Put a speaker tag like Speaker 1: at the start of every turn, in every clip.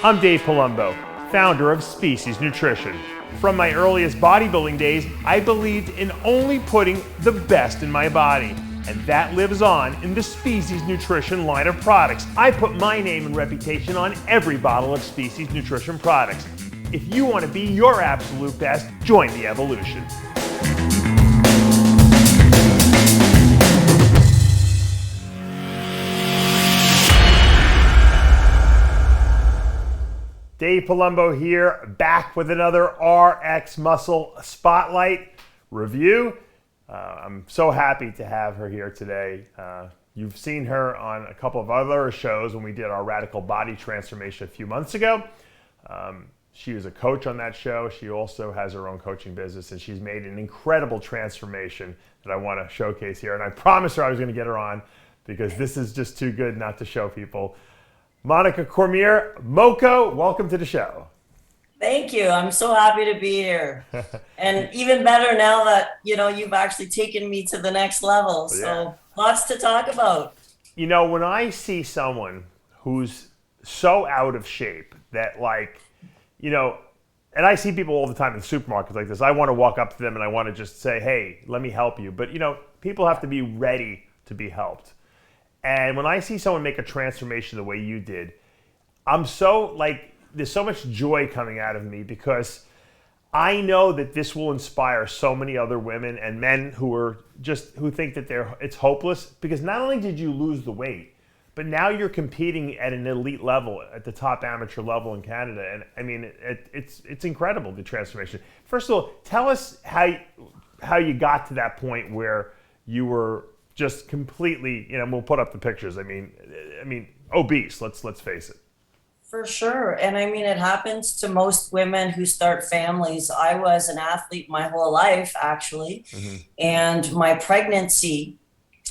Speaker 1: I'm Dave Palumbo, founder of Species Nutrition. From my earliest bodybuilding days, I believed in only putting the best in my body. And that lives on in the Species Nutrition line of products. I put my name and reputation on every bottle of Species Nutrition products. If you want to be your absolute best, join the evolution. Dave Palumbo here, back with another RXMuscle Spotlight review. I'm so happy to have her here today. You've seen her on a couple of other shows when we did our Radical Body Transformation a few months ago. She was a coach on that show. She also has her own coaching business, and she's made an incredible transformation that I want to showcase here. And I promised her I was going to get her on because this is just too good not to show people. Monique Cormier, Moco, welcome to the show.
Speaker 2: Thank you. I'm so happy to be here. And even better now that, you've actually taken me to the next level. So lots to talk about.
Speaker 1: When I see someone who's so out of shape that and I see people all the time in supermarkets like this, I want to walk up to them and I want to just say, hey, let me help you. But, people have to be ready to be helped. And when I see someone make a transformation the way you did, I'm so there's so much joy coming out of me because I know that this will inspire so many other women and men who think that it's hopeless, because not only did you lose the weight, but now you're competing at an elite level, at the top amateur level in Canada. And I mean, it's incredible, the transformation. First of all, tell us how you got to that point where you were just completely, we'll put up the pictures. I mean, obese. Let's face it.
Speaker 2: For sure. And I mean, it happens to most women who start families. I was an athlete my whole life, actually. Mm-hmm. And my pregnancy,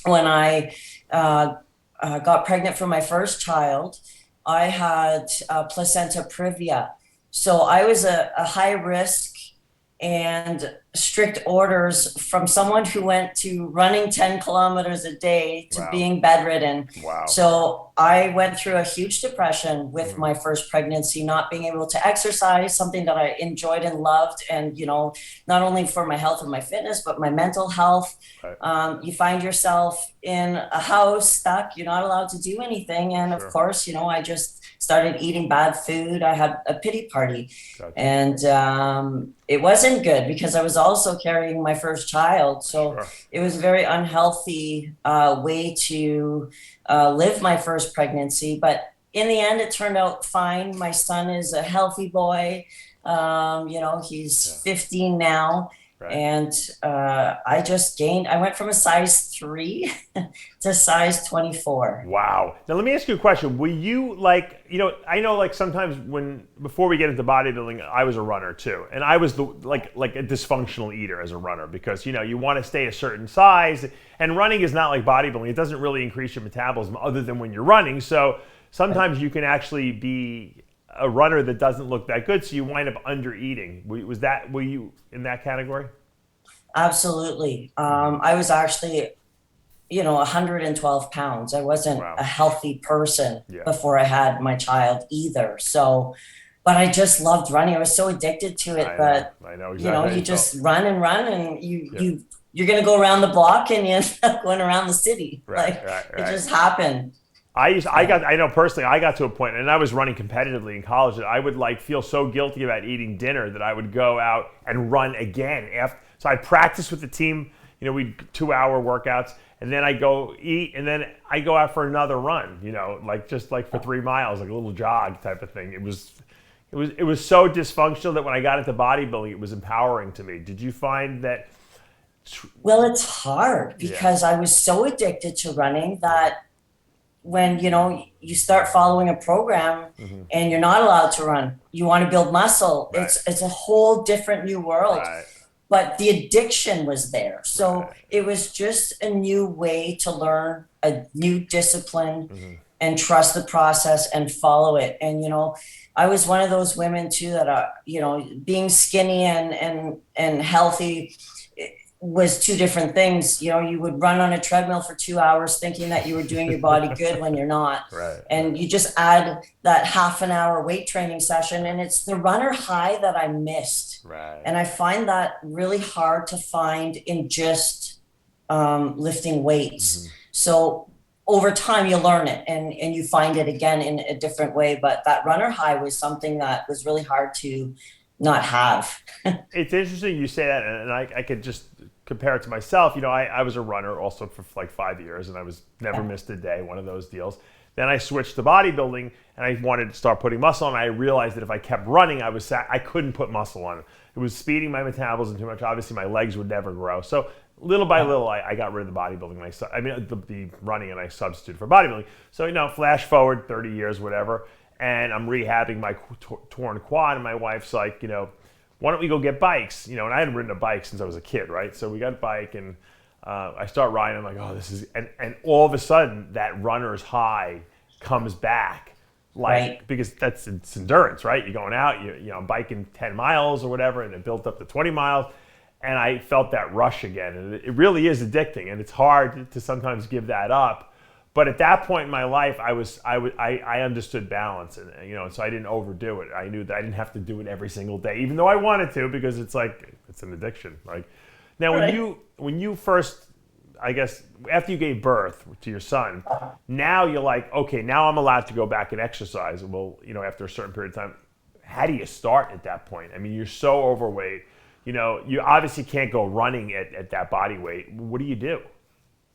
Speaker 2: when I got pregnant for my first child, I had placenta previa. So I was a high risk and strict orders from someone who went to running 10 kilometers a day to being bedridden. Wow. So I went through a huge depression with my first pregnancy, not being able to exercise, something that I enjoyed and loved. And, not only for my health and my fitness, but my mental health. Right. You find yourself in a house stuck, you're not allowed to do anything. And of course, I just started eating bad food. I had a pity party. Gotcha. And it wasn't good because I was also carrying my first child. So it was a very unhealthy way to live my first pregnancy. But in the end, it turned out fine. My son is a healthy boy. He's 15 now. Right. And I went from a size 3 to size 24.
Speaker 1: Wow. Now let me ask you a question. Were you I know sometimes before we get into bodybuilding, I was a runner too. And I was like a dysfunctional eater as a runner because, you want to stay a certain size, and running is not like bodybuilding. It doesn't really increase your metabolism other than when you're running. So sometimes you can actually be a runner that doesn't look that good, so you wind up under eating. Were you in that category?
Speaker 2: Absolutely. I was actually 112 pounds. I wasn't a healthy person before I had my child either. So, but I just loved running. I was so addicted to it that
Speaker 1: I know exactly.
Speaker 2: You just run and you're going to go around the block and you end up going around the city. Right. It just happened.
Speaker 1: I know personally, I got to a point, and I was running competitively in college, that I would feel so guilty about eating dinner that I would go out and run again after. So I practiced with the team, we'd 2-hour workouts, and then I go eat, and then I go out for another run, for 3 miles, like a little jog type of thing. It was so dysfunctional that when I got into bodybuilding, it was empowering to me. Did you find that?
Speaker 2: Well, it's hard because I was so addicted to running that when you start following a program and you're not allowed to run, you want to build muscle. Right. It's a whole different new world. Right. But the addiction was there. So it was just a new way to learn a new discipline and trust the process and follow it. And I was one of those women too that are being skinny and healthy. was two different things. You know, you would run on a treadmill for 2 hours thinking that you were doing your body good when you're not.
Speaker 1: Right.
Speaker 2: And you just add that half an hour weight training session, and it's the runner high that I missed.
Speaker 1: Right.
Speaker 2: And I find that really hard to find in just lifting weights. So over time you learn it and you find it again in a different way. But that runner high was something that was really hard to not have.
Speaker 1: It's interesting you say that, and I could just compare it to myself. You know, I was a runner also for like 5 years, and I was never missed a day, one of those deals. Then I switched to bodybuilding, and I wanted to start putting muscle on. I realized that if I kept running, I couldn't put muscle on. It was speeding my metabolism too much. Obviously, my legs would never grow. So little by little, I got rid of the bodybuilding. The running, and I substituted for bodybuilding. So, you know, flash forward 30 years, whatever, and I'm rehabbing my torn quad, and my wife's like, you know, why don't we go get bikes? You know, and I hadn't ridden a bike since I was a kid, right? So we got a bike, and I start riding. I'm like, oh, this is, and all of a sudden that runner's high comes back, like,
Speaker 2: Right.
Speaker 1: because it's endurance, right? You're going out, you know, biking 10 miles or whatever, and it built up to 20 miles. And I felt that rush again, and it really is addicting, and it's hard to sometimes give that up. But at that point in my life, I understood balance, and you know, so I didn't overdo it. I knew that I didn't have to do it every single day, even though I wanted to, because it's like it's an addiction. Like now,
Speaker 2: Right.
Speaker 1: when you first, I guess after you gave birth to your son, now you're like, okay, now I'm allowed to go back and exercise. Well, you know, after a certain period of time, how do you start at that point? I mean, you're so overweight. You know, you obviously can't go running at that body weight. What do you do?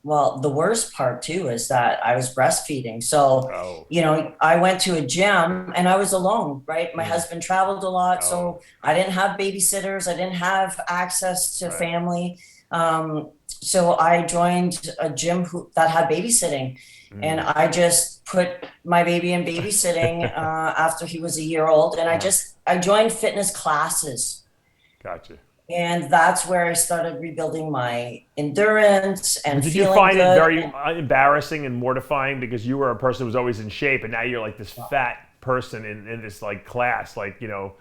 Speaker 2: Well, the worst part too is that I was breastfeeding. So,
Speaker 1: Oh,
Speaker 2: you know, I went to a gym and I was alone, right? My husband traveled a lot,
Speaker 1: oh,
Speaker 2: so I didn't have babysitters. I didn't have access to
Speaker 1: right.
Speaker 2: family. So I joined a gym that had babysitting, and
Speaker 1: Mm.
Speaker 2: I just put my baby in babysitting after he was a year old, and
Speaker 1: Uh-huh.
Speaker 2: I joined fitness classes.
Speaker 1: Gotcha.
Speaker 2: And that's where I started rebuilding my endurance
Speaker 1: But
Speaker 2: and
Speaker 1: did you
Speaker 2: feeling
Speaker 1: find it
Speaker 2: good.
Speaker 1: very embarrassing and mortifying because you were a person who was always in shape, and now you're like this fat person in this like class? Like, you know,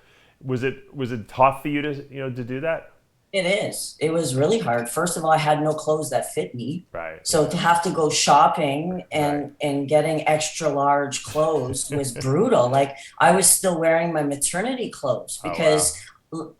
Speaker 1: was it tough for you to, you know, to do that?
Speaker 2: It is. It was really hard. First of all, I had no clothes that fit me.
Speaker 1: Right.
Speaker 2: So to have to go shopping
Speaker 1: Right.
Speaker 2: and getting extra large clothes was brutal. Like I was still wearing my maternity clothes
Speaker 1: Oh wow.
Speaker 2: because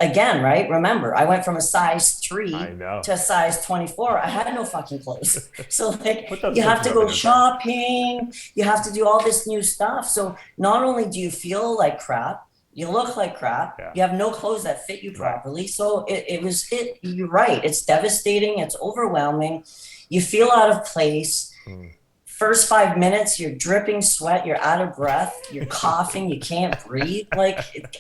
Speaker 2: again, right? Remember, I went from a size
Speaker 1: I
Speaker 2: 3
Speaker 1: know.
Speaker 2: to a size 24. I had no fucking clothes. So like
Speaker 1: Put those
Speaker 2: you have to
Speaker 1: pictures up
Speaker 2: go
Speaker 1: anytime.
Speaker 2: shopping, you have to do all this new stuff. So not only do you feel like crap, you look like crap,
Speaker 1: Yeah.
Speaker 2: you have no clothes that fit you
Speaker 1: Right.
Speaker 2: properly. So you're right. It's devastating. It's overwhelming. You feel out of place.
Speaker 1: Mm.
Speaker 2: First 5 minutes, you're dripping sweat, you're out of breath, you're coughing, you can't breathe.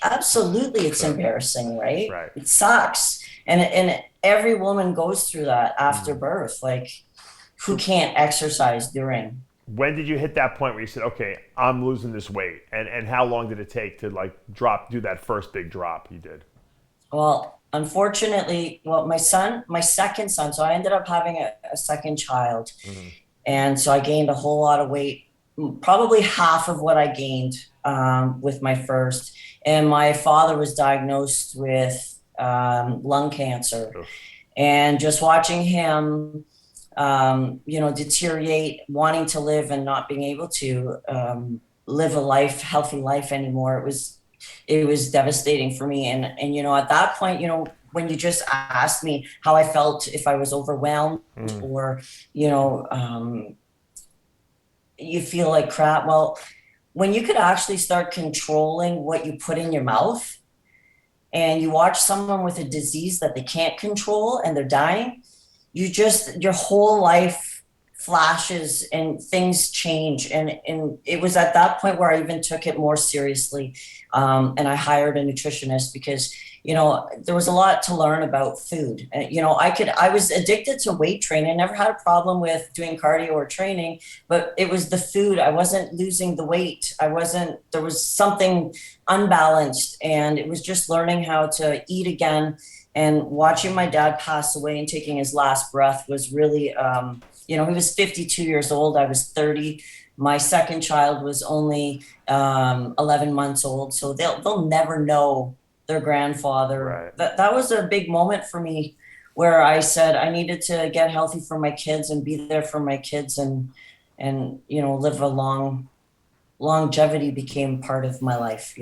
Speaker 2: Absolutely, it's
Speaker 1: Sure.
Speaker 2: embarrassing, right?
Speaker 1: Right.
Speaker 2: It sucks. And every woman goes through that after
Speaker 1: Mm.
Speaker 2: birth. Like, who
Speaker 1: So
Speaker 2: can't exercise during?
Speaker 1: when did you hit that point where you said, okay, I'm losing this weight? And how long did it take to like do that first big drop you did?
Speaker 2: Well, unfortunately, my second son, so I ended up having a second child.
Speaker 1: Hmm.
Speaker 2: And so I gained a whole lot of weight, probably half of what I gained with my first. And my father was diagnosed with lung cancer.
Speaker 1: Oof.
Speaker 2: And just watching him, you know, deteriorate, wanting to live and not being able to live a healthy life anymore, it was devastating for me. And you know, at that point, you know, when you just asked me how I felt, if I was overwhelmed
Speaker 1: Mm.
Speaker 2: or, you know, you feel like crap. Well, when you could actually start controlling what you put in your mouth and you watch someone with a disease that they can't control and they're dying, your whole life flashes and things change. And it was at that point where I even took it more seriously. And I hired a nutritionist because, you know, there was a lot to learn about food. And, you know, I was addicted to weight training. I never had a problem with doing cardio or training, but it was the food. I wasn't losing the weight. There was something unbalanced, and it was just learning how to eat again. And watching my dad pass away and taking his last breath was really, you know, he was 52 years old. I was 30. My second child was only 11 months old. So they'll never know their grandfather.
Speaker 1: Right.
Speaker 2: That was a big moment for me where I said I needed to get healthy for my kids and be there for my kids, and live a longevity became part of my life.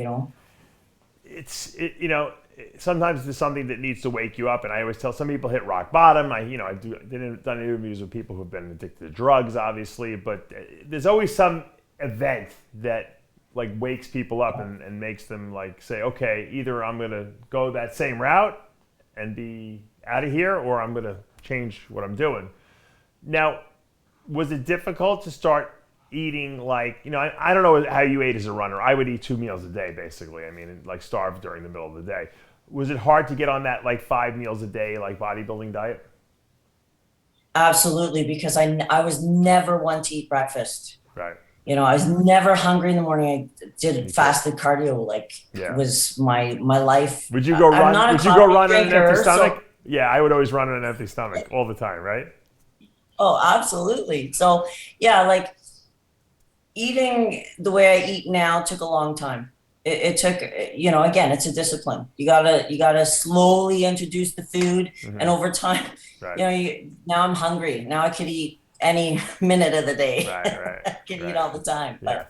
Speaker 1: Sometimes it's something that needs to wake you up. And I always tell some people hit rock bottom. I've done interviews with people who've been addicted to drugs, obviously, but there's always some event that like wakes people up and makes them like say, okay, either I'm going to go that same route and be out of here, or I'm going to change what I'm doing. Now, was it difficult to start eating like, I don't know how you ate as a runner. I would eat 2 meals a day, basically. I mean, like starve during the middle of the day. Was it hard to get on that like 5 meals a day, like bodybuilding diet?
Speaker 2: Absolutely, because I was never one to eat breakfast.
Speaker 1: Right.
Speaker 2: I was never hungry in the morning. I did fasted cardio, it was my life.
Speaker 1: Would you go run? Would you go run on an empty stomach?
Speaker 2: So,
Speaker 1: yeah, I would always run on an empty stomach all the time, right?
Speaker 2: Oh, absolutely. So yeah, like eating the way I eat now took a long time. It took, again, it's a discipline. You gotta slowly introduce the food, and over time,
Speaker 1: right.
Speaker 2: Now I'm hungry. Now I could eat any minute of the day.
Speaker 1: Right.
Speaker 2: I can eat all the time. But
Speaker 1: yeah.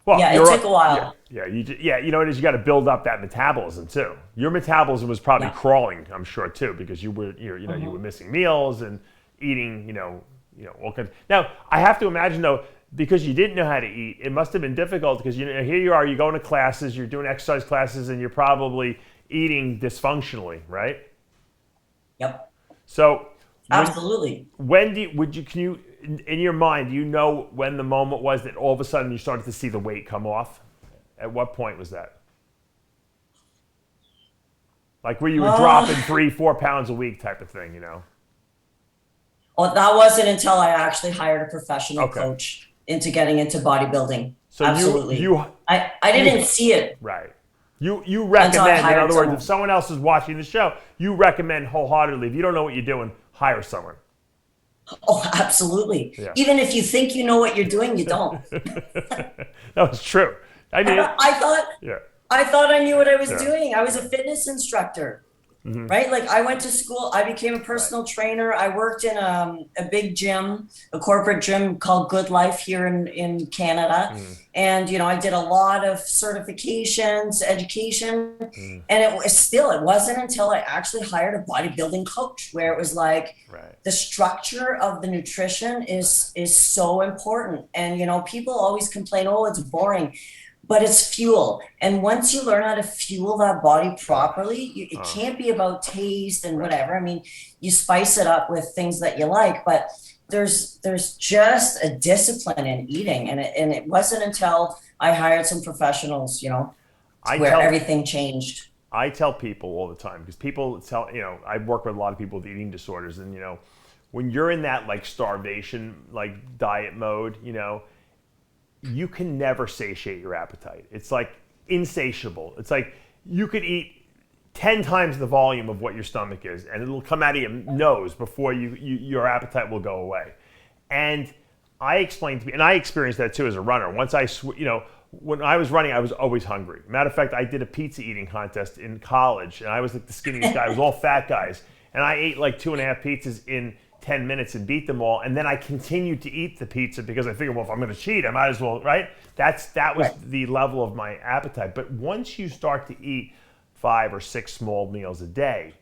Speaker 1: Well,
Speaker 2: yeah, it took a while.
Speaker 1: You know what it is? You got to build up that metabolism too. Your metabolism was probably crawling, I'm sure too, because you were missing meals and eating, all kinds. Now, I have to imagine though, because you didn't know how to eat, it must have been difficult because here you are, you're going to classes, you're doing exercise classes, and you're probably eating dysfunctionally, right?
Speaker 2: Yep.
Speaker 1: So
Speaker 2: absolutely.
Speaker 1: In your mind, do you know when the moment was that all of a sudden you started to see the weight come off? At what point was that? Like where you were dropping 3-4 pounds a week type of thing,
Speaker 2: Well, that wasn't until I actually hired a professional coach into getting into bodybuilding. So absolutely. I didn't see it.
Speaker 1: Right. You recommend, in other words, if someone else is watching the show, you recommend wholeheartedly, if you don't know what you're doing, hire someone.
Speaker 2: Oh, absolutely. Yeah. Even if you think you know what you're doing, you don't.
Speaker 1: That was true. I
Speaker 2: thought I knew what I was doing. I was a fitness instructor. Mm-hmm. Right? Like I went to school, I became a personal trainer. I worked in a big gym, a corporate gym called Good Life here in Canada. Mm. And, I did a lot of certifications, education. Mm. And it wasn't until I actually hired a bodybuilding coach where it was like the structure of the nutrition is so important. And, people always complain, oh, it's boring. But it's fuel. And once you learn how to fuel that body properly, it can't be about taste and whatever. I mean, you spice it up with things that you like, but there's just a discipline in eating. And it wasn't until I hired some professionals, everything changed.
Speaker 1: I tell people all the time, because people tell, I work with a lot of people with eating disorders, and, when you're in that like starvation, like diet mode, you can never satiate your appetite. It's like insatiable. It's like you could eat 10 times the volume of what your stomach is, and it'll come out of your nose before your appetite will go away. And I explained to me, and I experienced that too as a runner. Once when I was running, I was always hungry. Matter of fact, I did a pizza eating contest in college, and I was like the skinniest guy. It was all fat guys, and I ate like 2.5 pizzas in 10 minutes and beat them all, and then I continued to eat the pizza because I figured, well, if I'm going to cheat, I might as well, right? That was the level of my appetite. But once you start to eat 5 or 6 small meals a day,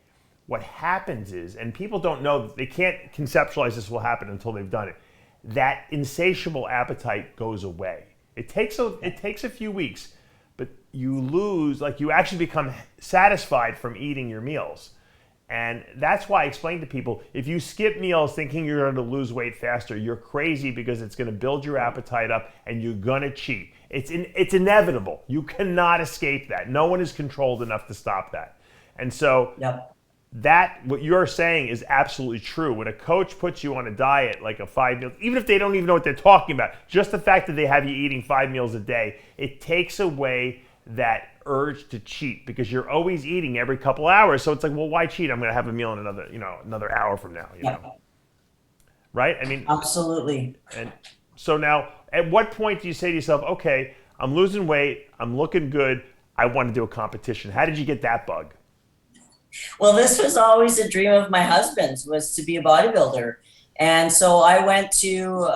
Speaker 1: what happens is, and people don't know, they can't conceptualize this will happen until they've done it, that insatiable appetite goes away. It takes a few weeks, but you actually become satisfied from eating your meals. And that's why I explain to people, if you skip meals thinking you're going to lose weight faster, you're crazy, because it's going to build your appetite up and you're going to cheat. It's inevitable. You cannot escape that. No one is controlled enough to stop that. And so what you're saying is absolutely true. When a coach puts you on a diet, like a 5 meal, even if they don't even know what they're talking about, just the fact that they have you eating 5 meals a day, it takes away that urge to cheat, because you're always eating every couple hours. So it's like, well, why cheat? I'm going to have a meal in another hour from now, right? I mean,
Speaker 2: absolutely.
Speaker 1: And so now, at what point do you say to yourself, okay, I'm losing weight, I'm looking good, I want to do a competition? How did you get that bug?
Speaker 2: Well, this was always a dream of my husband's, was to be a bodybuilder. And so I went to,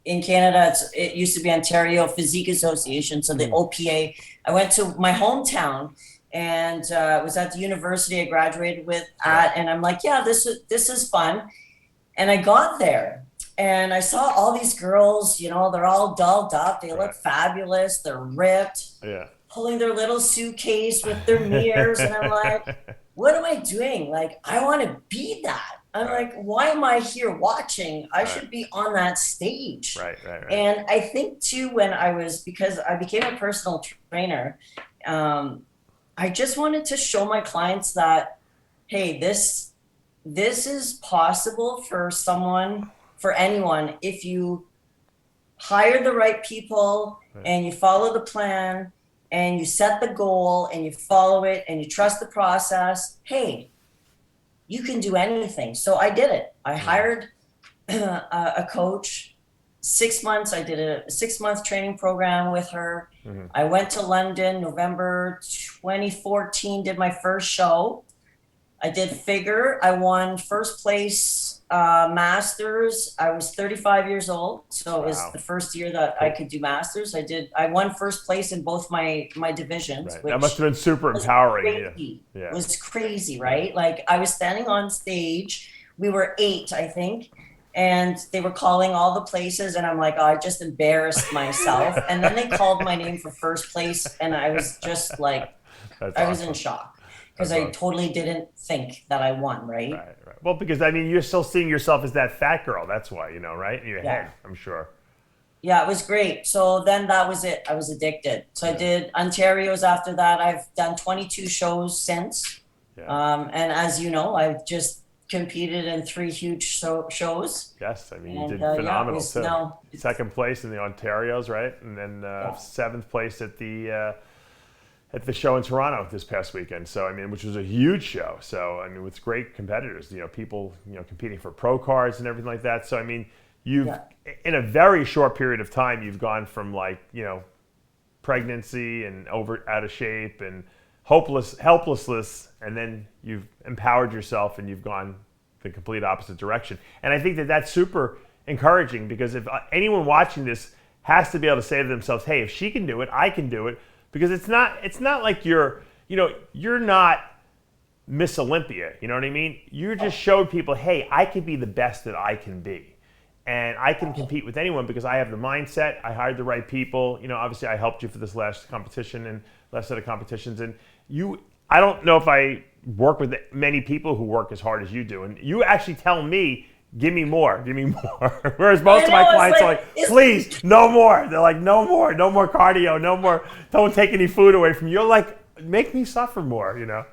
Speaker 2: in Canada, it used to be Ontario Physique Association, so the OPA. I went to my hometown and was at the university I graduated with at, and I'm like, yeah, this is fun. And I got there and I saw all these girls, you know, they're all dolled up, they look fabulous, they're ripped, pulling their little suitcase with their mirrors, and I'm like, what am I doing? Like, I want to be that. I'm like, why am I here watching? I should be on that stage.
Speaker 1: Right.
Speaker 2: And I think too, because I became a personal trainer, I just wanted to show my clients that, hey, this is possible for someone, for anyone, if you hire the right people and you follow the plan and you set the goal and you follow it and you trust the process. Hey, you can do anything. So I did it. I hired a coach. 6 months. I did a 6-month training program with her. I went to London, November 2014, did my first show. I did figure. I won first place masters. I was 35 years old, so it was the first year that I could do masters. I won first place in both my divisions.
Speaker 1: That must have been super empowering.
Speaker 2: It was crazy, right? Like, I was standing on stage. We were 8, I think, and they were calling all the places, and I'm like, oh, I just embarrassed myself. And then they called my name for first place, and I was just like, I was in shock. Because I totally didn't think that I won, right?
Speaker 1: Right. Well, because, I mean, you're still seeing yourself as that fat girl. That's why, you know, right? In your head, I'm sure.
Speaker 2: Yeah, it was great. So then that was it. I was addicted. So I did Ontario's after that. I've done 22 shows since. And as you know, I've just competed in 3 huge shows.
Speaker 1: Yes, I mean, you did phenomenal too. Second place in the Ontarios, right? And then 7th place at the show in Toronto this past weekend. So, I mean, which was a huge show. So, I mean, with great competitors, you know, people, you know, competing for pro cards and everything like that. So, I mean, you've, in a very short period of time, you've gone from, like, you know, pregnancy and out of shape and helplessness, and then you've empowered yourself and you've gone the complete opposite direction. And I think that that's super encouraging, because if anyone watching this has to be able to say to themselves, hey, if she can do it, I can do it. Because it's not like you're not Miss Olympia, you know what I mean? You just showed people, hey, I can be the best that I can be. And I can compete with anyone because I have the mindset, I hired the right people. You know, obviously I helped you for this last competition and last set of competitions. And I don't know if I work with many people who work as hard as you do. And you actually tell me, give me more. Whereas most of my clients are like, please, no more. They're like, no more cardio, no more. Don't take any food away from you. You're like, make me suffer more, you know?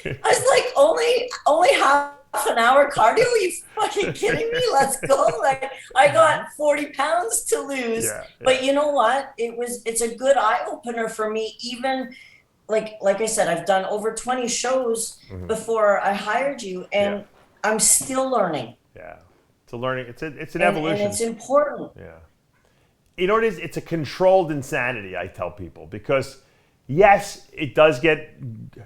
Speaker 2: I was like, only half an hour cardio? Are you fucking kidding me? Let's go. Like, I got 40 pounds to lose. But you know what? It's a good eye opener for me. Even like I said, I've done over 20 shows before I hired you, and I'm still learning.
Speaker 1: It's a learning. It's an evolution.
Speaker 2: And it's important.
Speaker 1: You know what it is? It's a controlled insanity, I tell people, because yes, it does get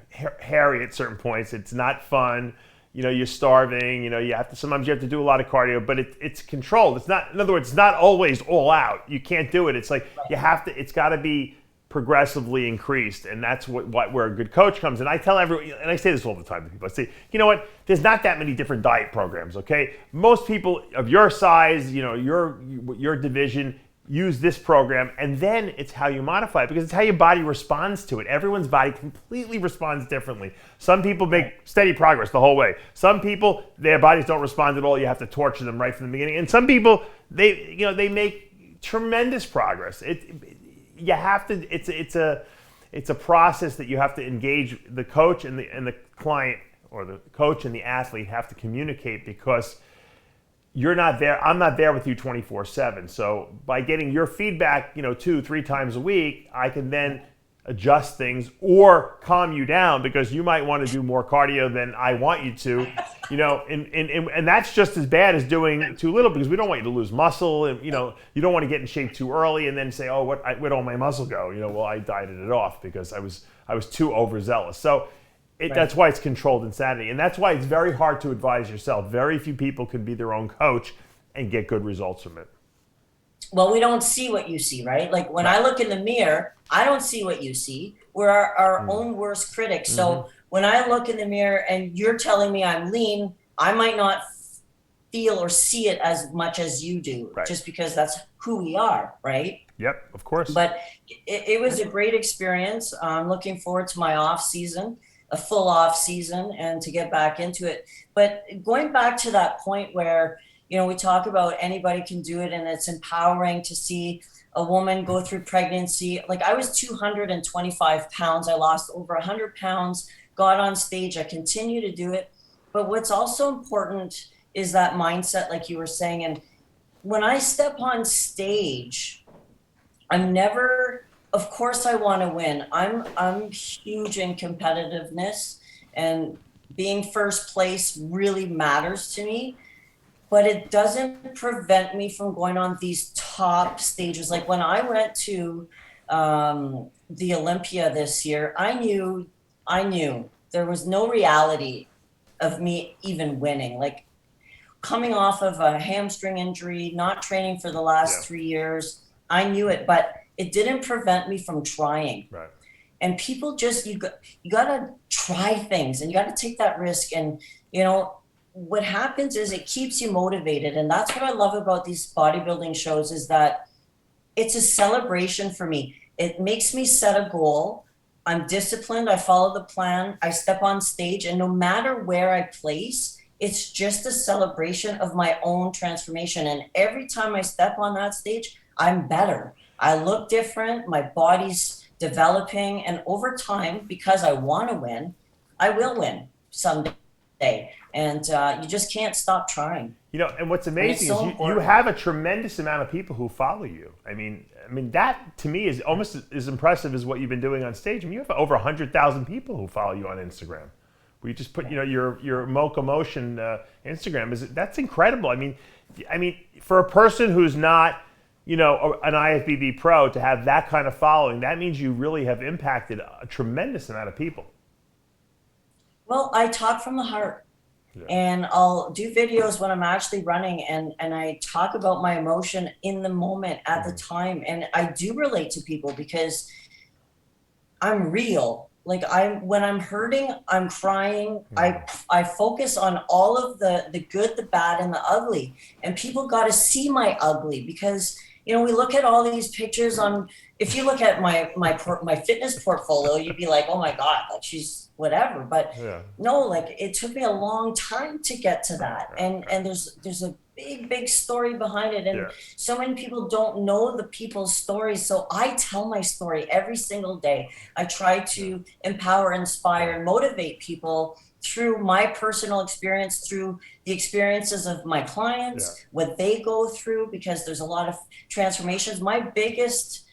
Speaker 1: hairy at certain points. It's not fun. You know, you're starving. You know, sometimes you have to do a lot of cardio, but it's controlled. It's not. In other words, it's not always all out. You can't do it. It's like you have to. It's got to be progressively increased, and that's where a good coach comes in. I tell everyone, and I say this all the time to people, I say, you know what, there's not that many different diet programs, okay? Most people of your size, you know, your division, use this program, and then it's how you modify it, because it's how your body responds to it. Everyone's body completely responds differently. Some people make steady progress the whole way. Some people, their bodies don't respond at all. You have to torture them right from the beginning. And some people, they make tremendous progress. You have to. It's a process that you have to engage the coach and the client, or the coach and the athlete have to communicate, because you're not there. I'm not there with you 24/7. So by getting your feedback, 2-3 times a week, I can then adjust things or calm you down, because you might want to do more cardio than I want you to, and that's just as bad as doing too little, because we don't want you to lose muscle, and you don't want to get in shape too early and then say, oh, where'd all my muscle go? Well, I dieted it off because I was too overzealous. So That's why it's controlled insanity. And that's why it's very hard to advise yourself. Very few people can be their own coach and get good results from it.
Speaker 2: Well, we don't see what you see, right? Like when I look in the mirror, I don't see what you see. We're our own worst critics. So when I look in the mirror and you're telling me I'm lean, I might not feel or see it as much as you do, just because that's who we are, right?
Speaker 1: Yep, of course.
Speaker 2: But it was a great experience. I'm looking forward to my off season, a full off season, and to get back into it. But going back to that point where, we talk about anybody can do it, and it's empowering to see a woman go through pregnancy. Like I was 225 pounds. I lost over 100 pounds, got on stage. I continue to do it. But what's also important is that mindset, like you were saying. And when I step on stage, I'm never, of course I want to win. I'm huge in competitiveness, and being first place really matters to me. But it doesn't prevent me from going on these top stages. Like when I went to the Olympia this year, I knew there was no reality of me even winning. Like coming off of a hamstring injury, not training for the last 3 years, I knew it, but it didn't prevent me from trying.
Speaker 1: Right.
Speaker 2: And people just, you got to try things, and you got to take that risk. And, what happens is it keeps you motivated. And that's what I love about these bodybuilding shows, is that it's a celebration for me. It makes me set a goal. I'm disciplined. I follow the plan. I step on stage, and no matter where I place, it's just a celebration of my own transformation. And every time I step on that stage, I'm better. I look different. My body's developing. And over time, because I want to win, I will win someday. And you just can't stop trying.
Speaker 1: And what's amazing is you have a tremendous amount of people who follow you. I mean that to me is almost as impressive as what you've been doing on stage. I mean, you have over 100,000 people who follow you on Instagram. Where you just put, your Mocha Motion Instagram that's incredible. I mean, for a person who's not, an IFBB pro, to have that kind of following, that means you really have impacted a tremendous amount of people.
Speaker 2: Well, I talk from the heart. And I'll do videos when I'm actually running, and I talk about my emotion in the moment at the time. And I do relate to people because I'm real. Like when I'm hurting, I'm crying. I focus on all of the good, the bad, and the ugly. And people got to see my ugly, because we look at all these pictures on. If you look at my fitness portfolio, you'd be like, oh my God, like she's whatever. But no, like it took me a long time to get to that. And there's a big story behind it. And so many people don't know the people's stories. So I tell my story every single day. I try to empower, inspire, and motivate people through my personal experience, through the experiences of my clients, what they go through, because there's a lot of transformations. My biggest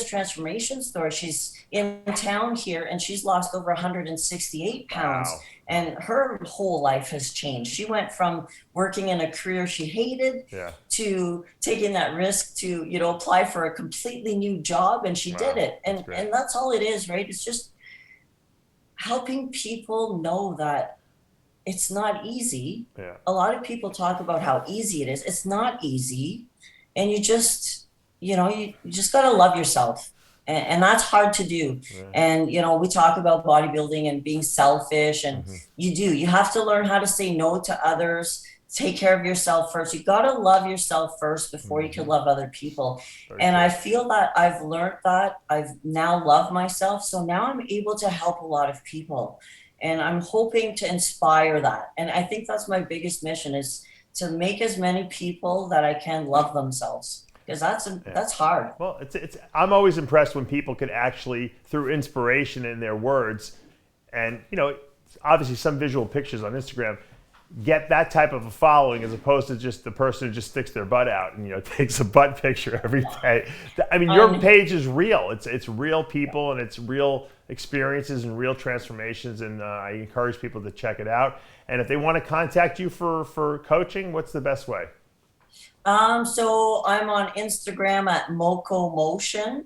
Speaker 2: transformation story, she's in town here, and she's lost over 168 pounds.
Speaker 1: Wow.
Speaker 2: And her whole life has changed. She went from working in a career she hated to taking that risk to, apply for a completely new job, and she did it. And that's all it is, right? It's just helping people know that it's not easy. A lot of people talk about how easy it is. It's not easy. And you just got to love yourself. And that's hard to do. And, we talk about bodybuilding and being selfish, and you have to learn how to say no to others, take care of yourself first. You got to love yourself first before you can love other people. I feel that I've learned that. I've now loved myself. So now I'm able to help a lot of people, and I'm hoping to inspire that. And I think that's my biggest mission, is to make as many people that I can love themselves. Because that's hard.
Speaker 1: Well, I'm always impressed when people can actually, through inspiration in their words, and obviously some visual pictures on Instagram, get that type of a following, as opposed to just the person who just sticks their butt out and takes a butt picture every day. I mean, your page is real. It's real people, and it's real experiences and real transformations. And I encourage people to check it out. And if they want to contact you for coaching, what's the best way?
Speaker 2: So I'm on Instagram at Moco Motion.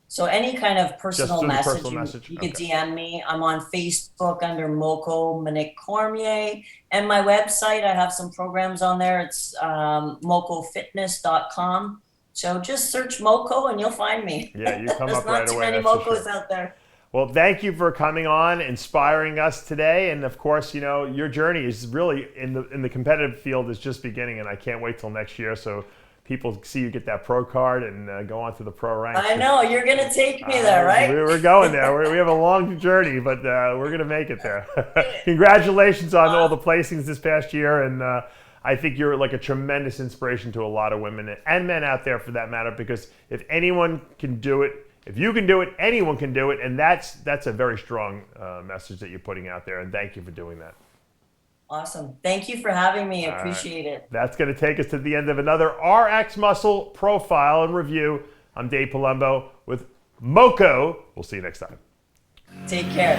Speaker 2: So any kind of personal
Speaker 1: through the
Speaker 2: message,
Speaker 1: personal message?
Speaker 2: you could DM me. I'm on Facebook under Monique Cormier. And my website, I have some programs on there. It's mocofitness.com. So just search Moco and you'll find me.
Speaker 1: Yeah, you come
Speaker 2: There's
Speaker 1: up
Speaker 2: not
Speaker 1: right
Speaker 2: too
Speaker 1: away.
Speaker 2: many
Speaker 1: That's for
Speaker 2: Mocos
Speaker 1: sure.
Speaker 2: out there.
Speaker 1: Well, thank you for coming on, inspiring us today, and of course, you know, your journey is really in the competitive field is just beginning, and I can't wait till next year so people see you get that pro card and go on to the pro ranks.
Speaker 2: I know you're gonna take me there, right?
Speaker 1: We're going there. We have a long journey, but we're gonna make it there. Congratulations on all the placings this past year, and I think you're like a tremendous inspiration to a lot of women and men out there, for that matter. Because if anyone can do it. If you can do it, anyone can do it, and that's a very strong message that you're putting out there, and thank you for doing that.
Speaker 2: Awesome. Thank you for having me. I appreciate it.
Speaker 1: That's going to take us to the end of another RX Muscle profile and review. I'm Dave Palumbo with Moco. We'll see you next time.
Speaker 2: Take care.